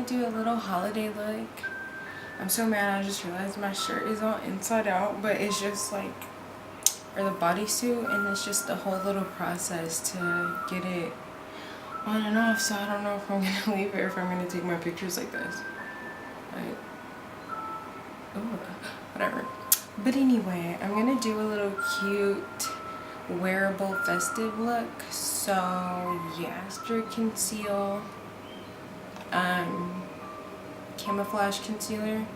do a little holiday look. I'm so mad, I just realized my shirt is all inside out, but it's just like, or the bodysuit, and it's just the whole little process to get it on and off, so I don't know if I'm gonna leave it or if I'm gonna take my pictures like this. Like, ooh, whatever. But anyway, I'm gonna do a little cute wearable festive look. So yeah, after conceal, camouflage concealer,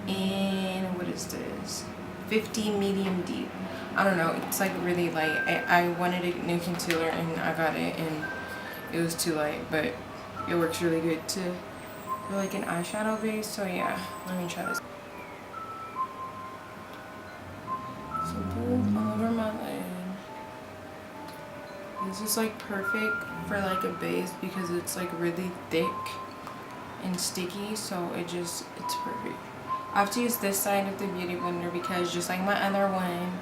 and what is this, 50 medium deep. I don't know, it's like really light. I wanted a new concealer and I got it and it was too light, but it works really good to for like an eyeshadow base. So yeah, let me try this. So boom, all over my lid. This is like perfect for like a base because it's like really thick and sticky, so it's perfect. I have to use this side of the beauty blender because just like my other one,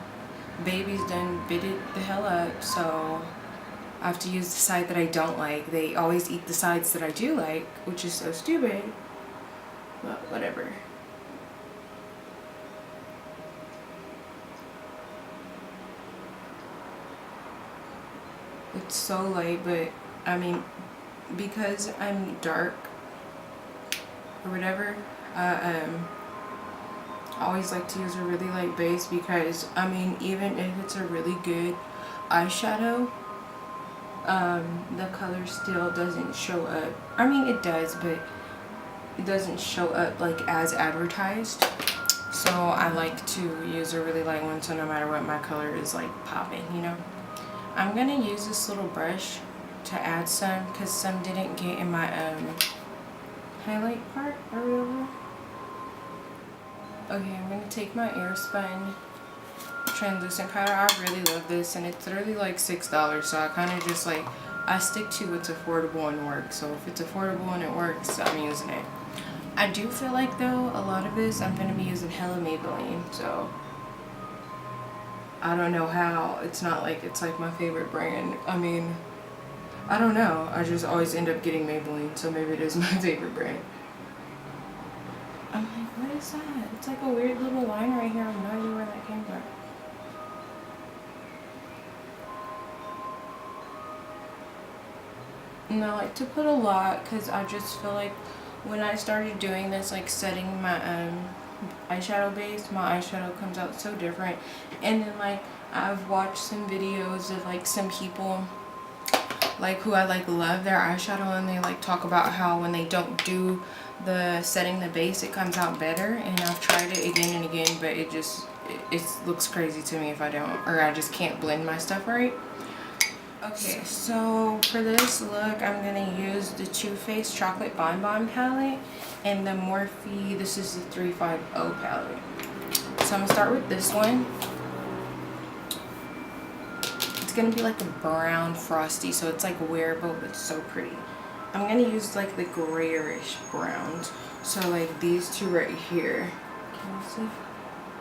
baby's done bit it the hell up, so I have to use the side that I don't like. They always eat the sides that I do like, which is so stupid, but whatever. It's so light, but I mean, because I'm dark or whatever, I always like to use a really light base because, I mean, even if it's a really good eyeshadow, the color still doesn't show up. I mean, it does, but it doesn't show up like as advertised. So I like to use a really light one, so no matter what, my color is like popping, you know. I'm gonna use this little brush to add some because some didn't get in my highlight part or whatever. Okay, I'm gonna take my Airspun translucent powder. I really love this, and it's literally like $6, so I kind of just like, I stick to what's affordable and works. So if it's affordable and it works, I'm using it. I do feel like though a lot of this I'm gonna be using hella Maybelline, so I don't know how it's not like it's like my favorite brand. I mean, I don't know, I just always end up getting Maybelline, so maybe it is my favorite brand. I'm like, what is that? It's like a weird little line right here. I have no idea where that came from. And I like to put a lot because I just feel like when I started doing this, like setting my eyeshadow base, my eyeshadow comes out so different. And then like I've watched some videos of like some people like who I like love their eyeshadow, and they like talk about how when they don't do the setting the base, it comes out better. And I've tried it again and again, but it looks crazy to me if I don't, or I just can't blend my stuff right. Okay, so for this look, I'm gonna use the Too Faced Chocolate Bonbon palette and the Morphe, this is the 350 palette. So I'm gonna start with this one. It's gonna be like a brown frosty, so it's like wearable, but it's so pretty. I'm gonna use like the grayish browns. So like these two right here. Can you see?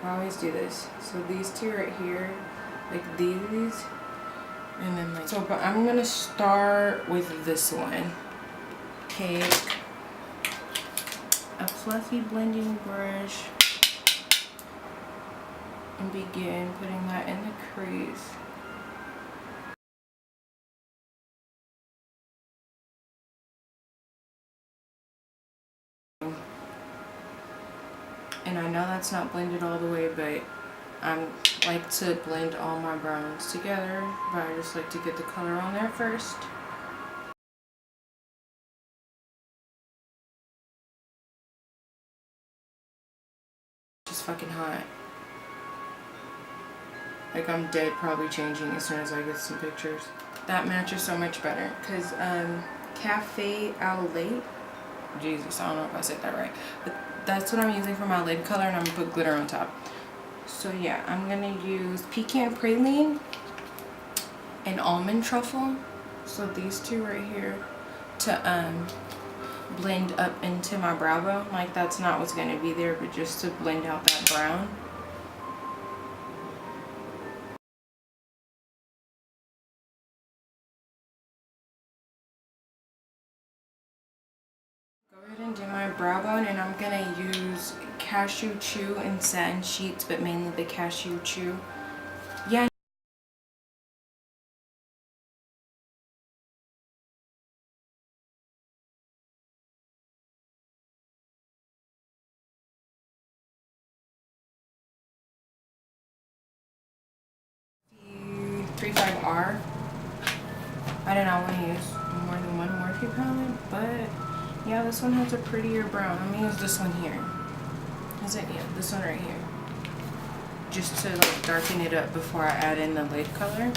I always do this. So these two right here, like these. And then like, so, but I'm gonna start with this one. Take a fluffy blending brush and begin putting that in the crease. And I know that's not blended all the way, but I like to blend all my browns together, but I just like to get the color on there first. Just fucking hot. Like I'm dead probably changing as soon as I get some pictures. That matches so much better because Cafe Au Lait, Jesus, I don't know if I said that right, but that's what I'm using for my lid color, and I'm gonna put glitter on top. So yeah, I'm gonna use Pecan Praline and Almond Truffle. So these two right here to blend up into my brow bone. Like that's not what's gonna be there, but just to blend out that brown. Go ahead cashew chew and satin sheets, but mainly the cashew chew. Yeah. The 35R. I did not want to use more than one Morphe palette, but yeah, this one has a prettier brown. I'm gonna use this one here. Is it? Yeah, this one right here. Just to like darken it up before I add in the lid color.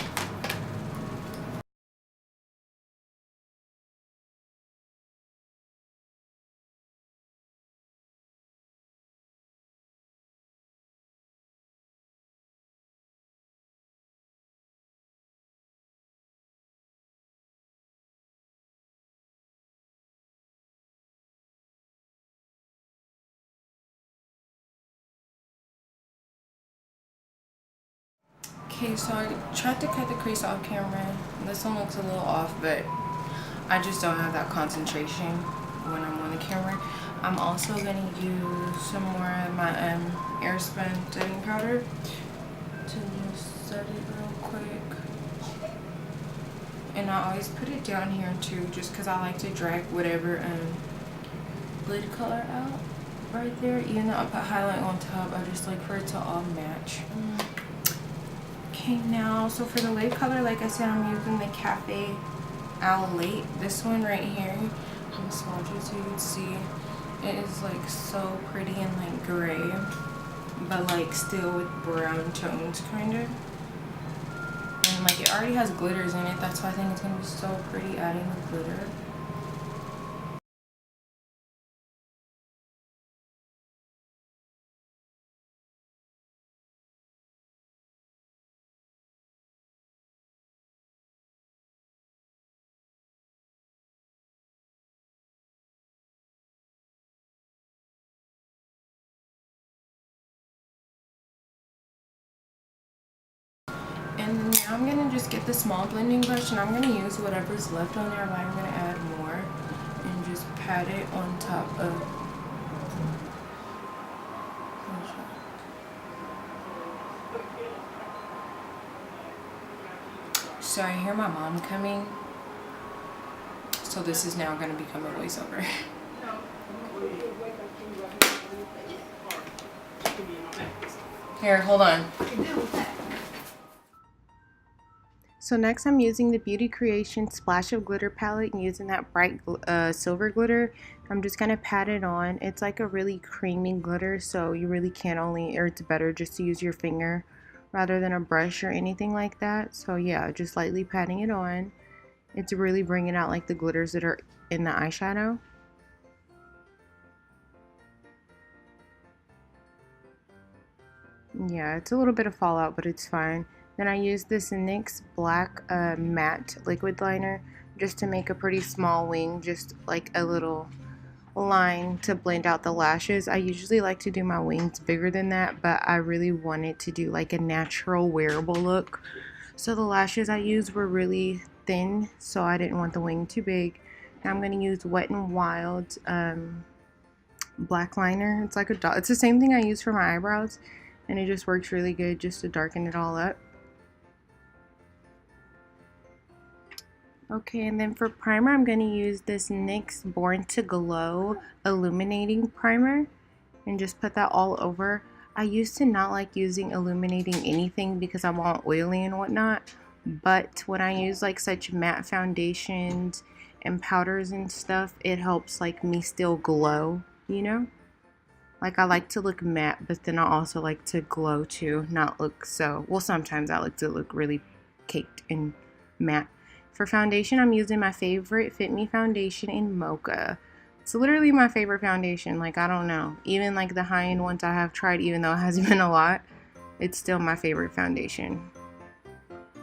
Okay, so I tried to cut the crease off camera. This one looks a little off, but I just don't have that concentration when I'm on the camera. I'm also going to use some more of my Airspun setting powder to just set it real quick. And I always put it down here too, just because I like to drag whatever lid color out right there. Even though I put highlight on top, I just like for it to all match. Okay, now, so for the lid color, like I said, I'm using the Cafe Au Lait. This one right here. I'm gonna swatch it so you can see. It is like so pretty and like gray, but like still with brown tones kind of. And like it already has glitters in it. That's why I think it's gonna be so pretty adding the glitter. And now I'm gonna just get the small blending brush and I'm gonna use whatever's left on there, but I'm gonna add more and just pat it on top of. So I hear my mom coming, so this is now gonna become a voiceover. Here, hold on. So next I'm using the Beauty Creation Splash of Glitter palette and using that bright silver glitter. I'm just going to pat it on. It's like a really creamy glitter, so you really can't or it's better just to use your finger rather than a brush or anything like that. So yeah, just lightly patting it on. It's really bringing out like the glitters that are in the eyeshadow. Yeah, it's a little bit of fallout, but it's fine. Then I use this NYX black matte liquid liner just to make a pretty small wing, just like a little line to blend out the lashes. I usually like to do my wings bigger than that, but I really wanted to do like a natural wearable look. So the lashes I used were really thin, so I didn't want the wing too big. Now I'm going to use Wet n Wild black liner. It's like it's the same thing I use for my eyebrows, and it just works really good just to darken it all up. Okay, and then for primer, I'm going to use this NYX Born to Glow Illuminating Primer and just put that all over. I used to not like using illuminating anything because I'm all oily and whatnot, but when I use like such matte foundations and powders and stuff, it helps like me still glow, you know? Like I like to look matte, but then I also like to glow too, not look so, well sometimes I like to look really caked and matte. For foundation, I'm using my favorite Fit Me foundation in Mocha. It's literally my favorite foundation. Like, I don't know. Even like the high-end ones I have tried, even though it hasn't been a lot, it's still my favorite foundation.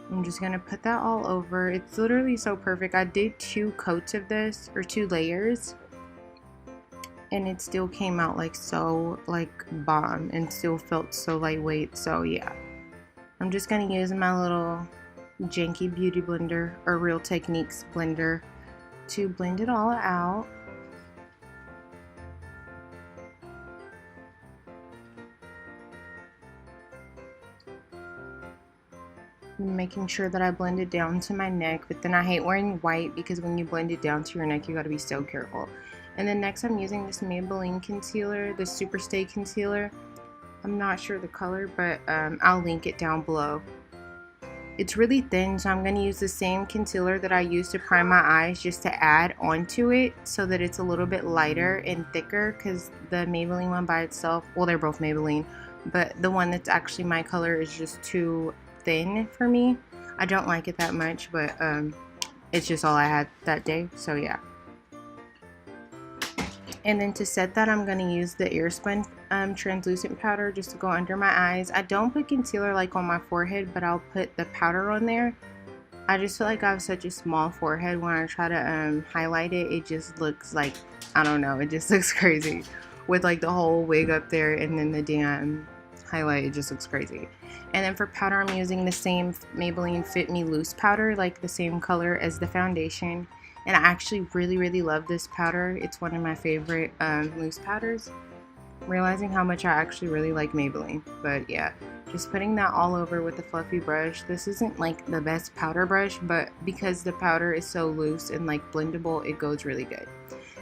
I'm just going to put that all over. It's literally so perfect. I did 2 coats of this, or 2 layers. And it still came out like so like bomb and still felt so lightweight. So yeah. I'm just going to use my little janky beauty blender or Real Techniques blender to blend it all out. making sure that I blend it down to my neck, but then I hate wearing white because when you blend it down to your neck, you gotta be so careful. And then next I'm using this Maybelline concealer, the Super Stay concealer. I'm not sure the color, but I'll link it down below. It's really thin, so I'm going to use the same concealer that I used to prime my eyes just to add onto it so that it's a little bit lighter and thicker, because the Maybelline one by itself, well, they're both Maybelline, but the one that's actually my color is just too thin for me. I don't like it that much, but it's just all I had that day, so yeah. And then to set that, I'm going to use the Airspun translucent powder just to go under my eyes. I don't put concealer like on my forehead, but I'll put the powder on there. I just feel like I have such a small forehead. When I try to highlight it, it just looks like, I don't know, it just looks crazy. With like the whole wig up there and then the damn highlight, it just looks crazy. And then for powder, I'm using the same Maybelline Fit Me Loose powder, like the same color as the foundation. And I actually really love this powder. It's one of my favorite loose powders. I'm realizing how much I actually really like Maybelline. But yeah, just putting that all over with a fluffy brush. This isn't like the best powder brush, but because the powder is so loose and like blendable, it goes really good.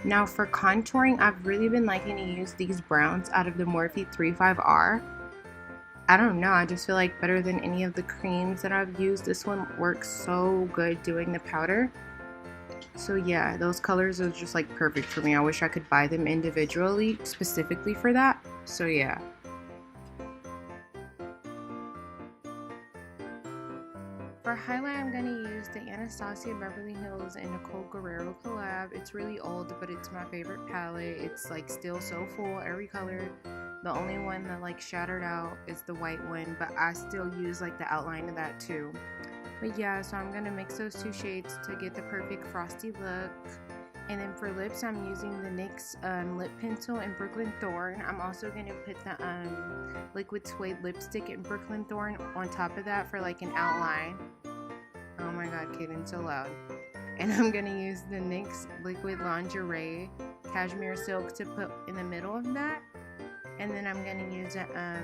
Now for contouring, I've really been liking to use these browns out of the Morphe 35R. I don't know, I just feel like better than any of the creams that I've used. This one works so good doing the powder. So yeah, those colors are just like perfect for me. I wish I could buy them individually specifically for that. So yeah. For highlight, I'm going to use the Anastasia Beverly Hills and Nicole collab. It's really old, but it's my favorite palette. It's like still so full, every color. The only one that like shattered out is the white one, but I still use like the outline of that too. But yeah, so I'm going to mix those two shades to get the perfect frosty look. And then for lips, I'm using the NYX lip pencil in Brooklyn Thorn. I'm also going to put the liquid suede lipstick in Brooklyn Thorn on top of that for like an outline. Oh my god, Kayden's so loud. And I'm going to use the NYX liquid lingerie Cashmere Silk to put in the middle of that. And then I'm going to use a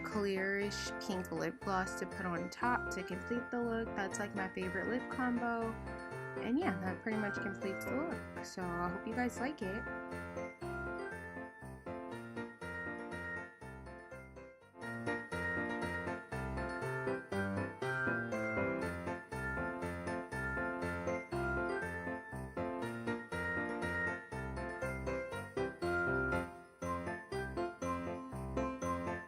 clearish pink lip gloss to put on top to complete the look. That's like my favorite lip combo. And yeah, that pretty much completes the look. So I hope you guys like it.